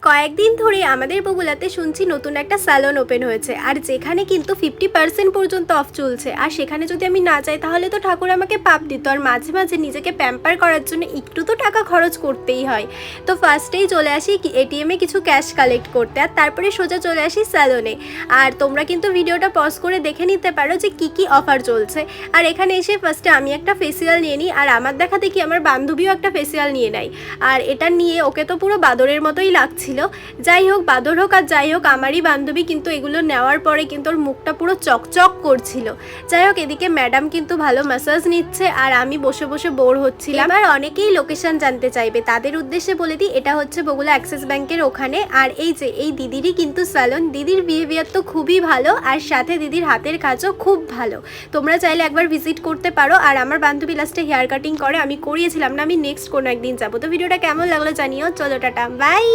কয়েকদিন ধরে আমাদের বগুলাতে শুনছি নতুন একটা স্যালন ওপেন হয়েছে, আর যেখানে কিন্তু 50% পর্যন্ত অফ চলছে। আর সেখানে যদি আমি না যাই তাহলে তো ঠাকুর আমাকে পাপ দিত। আর মাঝে মাঝে নিজেকে প্যাম্পার করার জন্য একটু তো টাকা খরচ করতেই হয়। তো ফার্স্টেই চলে আসি এটিএমে কিছু ক্যাশ কালেক্ট করতে, আর তারপরে সোজা চলে আসি স্যালনে। আর তোমরা কিন্তু ভিডিওটা পজ করে দেখে নিতে পারো যে কি কি অফার চলছে। আর এখানে এসে ফার্স্টে আমি একটা ফেসিয়াল নিয়ে নিই, আর আমার দেখা দেখি আমার বান্ধবীও একটা ফেসিয়াল নিয়ে নেয়। আর এটা নিয়ে ওকে তো পুরো বাদরের মতোই লাগছিল। যাই হোক, বাদর হোক আর যাই হোক, আমারই বান্ধবী কিন্তু এগুলো নেওয়ার পরে কিন্তু ওর মুখটা পুরো চকচক করছিল। যাই হোক, এদিকে ম্যাডাম কিন্তু ভালো ম্যাসাজ নিচ্ছে আর আমি বসে বসে বোর হচ্ছিলাম। আর অনেকেই লোকেশন জানতে চাইবে, তাদের উদ্দেশ্যে বলে দিই এটা হচ্ছে বগুলা অ্যাক্সিস ব্যাংকের ওখানে। আর এই যে এই দিদিরই কিন্তু স্যালন। দিদির বিহেভিয়ার তো খুবই ভালো, আর সাথে দিদির হাতের কাজও খুব ভালো। তোমরা চাইলে একবার ভিজিট করতে পারো। আর আমার বান্ধবী লাস্টে হেয়ার কাটিং করে, আমি করিয়েছিলাম না, আমি নেক্সট কোনো একদিন যাবো। তো ভিডিওটা কেমন লাগলো জানিও। চলো টাটা, বাই।